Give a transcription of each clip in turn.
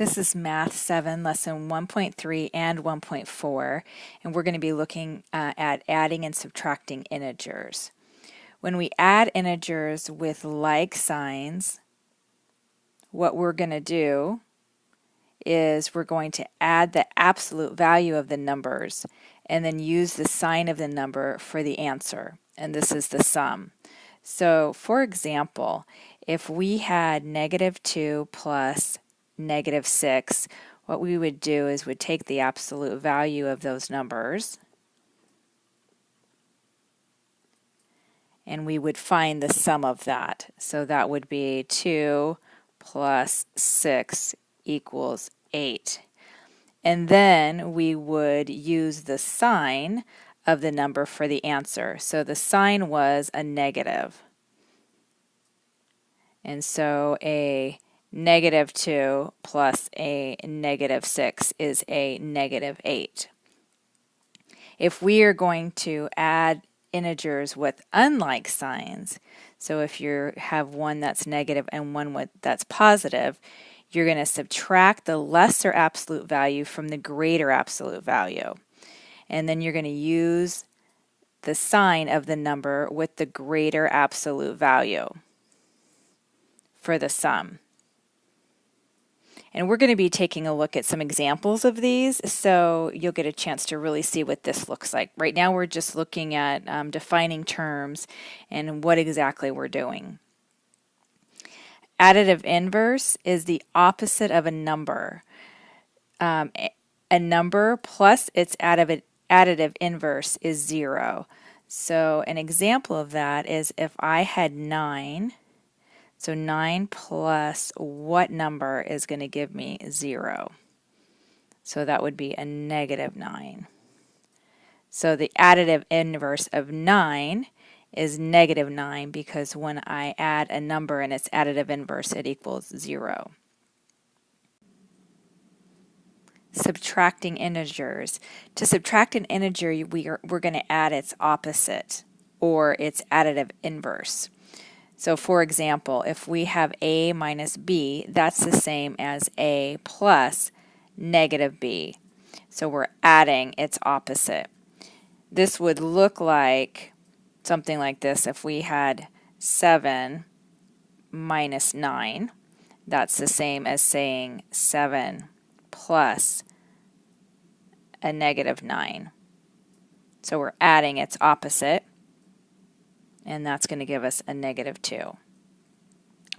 This is Math 7, Lesson 1.3 and 1.4, and we're going to be looking at adding and subtracting integers. When we add integers with like signs, what we're going to do is we're going to add the absolute value of the numbers and then use the sign of the number for the answer, and this is the sum. So, for example, if we had -2 plus -6, what we would do is would take the absolute value of those numbers and we would find the sum of that. So that would be 2 plus 6 equals 8. And then we would use the sign of the number for the answer. So the sign was a negative. And so a -2 plus a -6 is a -8. If we are going to add integers with unlike signs, so if you have one that's negative and one that's positive, you're going to subtract the lesser absolute value from the greater absolute value. And then you're going to use the sign of the number with the greater absolute value for the sum. And we're going to be taking a look at some examples of these, so you'll get a chance to really see what this looks like. Right now we're just looking at defining terms and what exactly we're doing. Additive inverse is the opposite of a number. A number plus its additive inverse is 0. So an example of that is if I had 9, so 9 plus what number is going to give me 0? So that would be a -9. So the additive inverse of 9 is -9 because when I add a number and its additive inverse, it equals 0. Subtracting integers. To subtract an integer, we're going to add its opposite or its additive inverse. So for example, if we have a minus b, that's the same as a plus -b. So we're adding its opposite. This would look like something like this. If we had 7 minus 9, that's the same as saying 7 plus a -9. So we're adding its opposite, and that's going to give us a -2.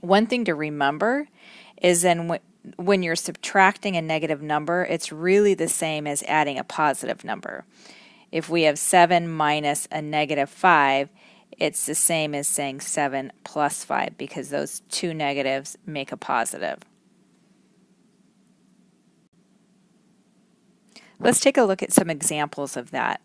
One thing to remember is then when you're subtracting a negative number, it's really the same as adding a positive number. If we have 7 minus a -5, it's the same as saying 7 plus 5 because those two negatives make a positive. Let's take a look at some examples of that.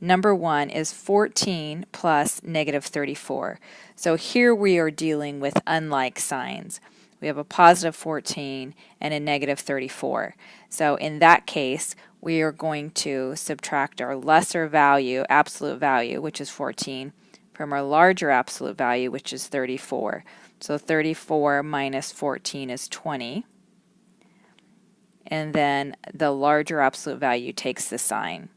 Number 1 is 14 plus -34. So here we are dealing with unlike signs. We have a positive 14 and a -34. So in that case, we are going to subtract our lesser value, absolute value, which is 14, from our larger absolute value, which is 34. So 34 minus 14 is 20. And then the larger absolute value takes the sign.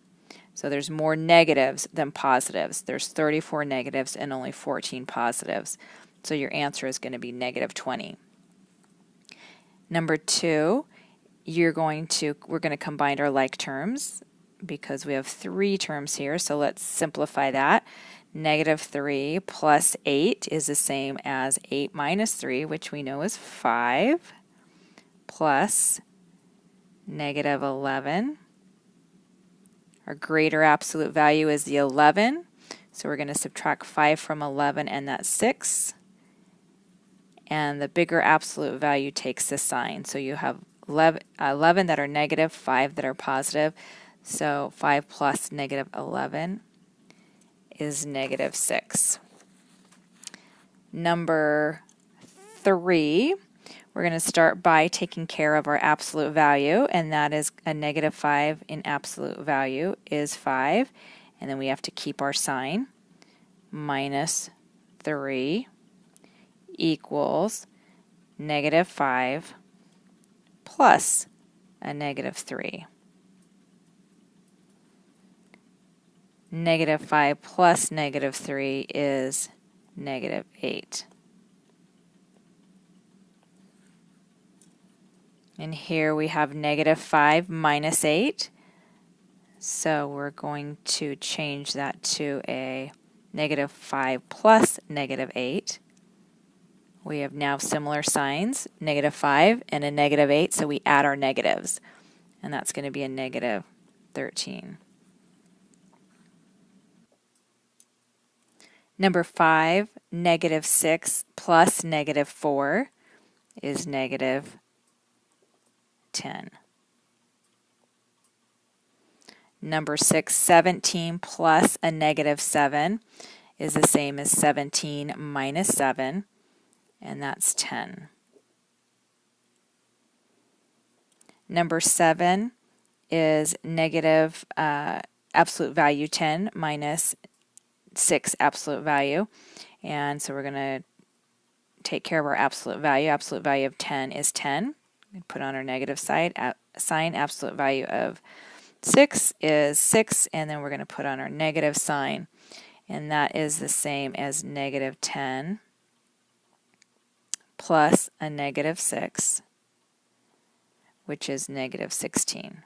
So there's more negatives than positives. There's 34 negatives and only 14 positives. So your answer is going to be -20. Number 2, we're going to combine our like terms because we have 3 terms here. So let's simplify that. -3 plus 8 is the same as 8 minus 3, which we know is 5, plus -11. Our greater absolute value is the 11, so we're going to subtract 5 from 11, and that's 6. And the bigger absolute value takes the sign. So you have 11 that are negative, 5 that are positive. So 5 plus -11 is -6. Number 3. We're going to start by taking care of our absolute value, and that is a -5 in absolute value is 5. And then we have to keep our sign. -3 equals -5 plus a negative 3. Negative 5 plus negative 3 is negative 8. And here we have negative 5 minus 8. So we're going to change that to a negative 5 plus negative 8. We have now similar signs, negative 5 and a negative 8, so we add our negatives. And that's going to be a negative 13. Number 5, negative 6 plus negative 4 is negative 10. Number 6, 17 plus a negative 7 is the same as 17 minus 7, and that's 10. Number 7 is negative absolute value 10 minus 6 absolute value. And so we're going to take care of our absolute value. Absolute value of 10 is 10. We put on our negative side. Sign absolute value of 6 is 6, and then we're going to put on our negative sign. And that is the same as negative 10 plus a negative 6, which is negative 16.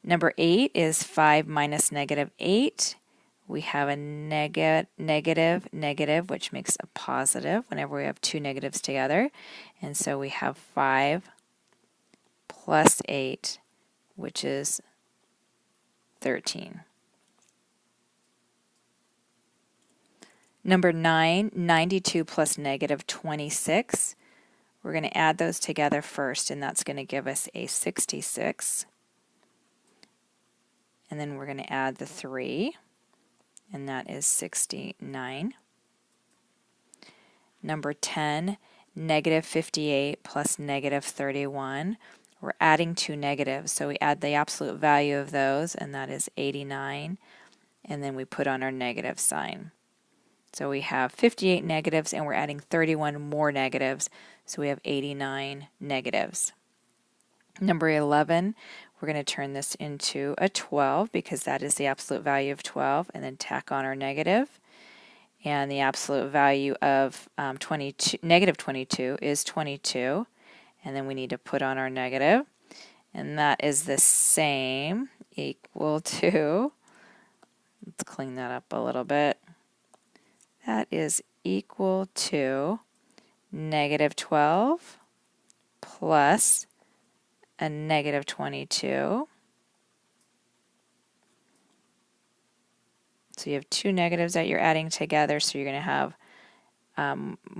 Number 8 is 5 minus negative 8. We have a negative, which makes a positive whenever we have two negatives together. And so we have 5 plus 8, which is 13. Number 9, 92 plus negative 26. We're going to add those together first, and that's going to give us a 66. And then we're going to add the 3, and that is 69. Number 10, negative 58 plus negative 31. We're adding two negatives, so we add the absolute value of those, and that is 89. And then we put on our negative sign. So we have 58 negatives, and we're adding 31 more negatives, so we have 89 negatives. Number 11, we're going to turn this into a 12 because that is the absolute value of 12, and then tack on our negative. And the absolute value of negative 22 is 22, and then we need to put on our negative, and that is the same, equal to, let's clean that up a little bit, that is equal to negative 12 plus a negative 22. So you have two negatives that you're adding together, so you're going to have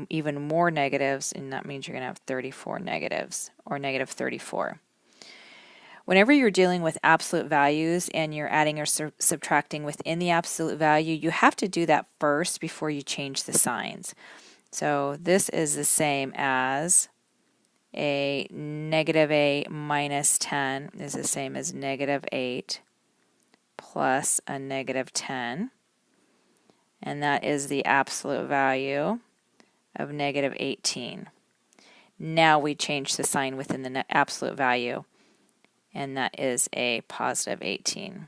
even more negatives, and that means you're going to have 34 negatives, or negative 34. Whenever you're dealing with absolute values and you're adding or subtracting within the absolute value, you have to do that first before you change the signs. So this is the same as a negative 8 minus 10 is the same as negative 8 plus a negative 10. And that is the absolute value of negative 18. Now we change the sign within the absolute value, and that is a positive 18.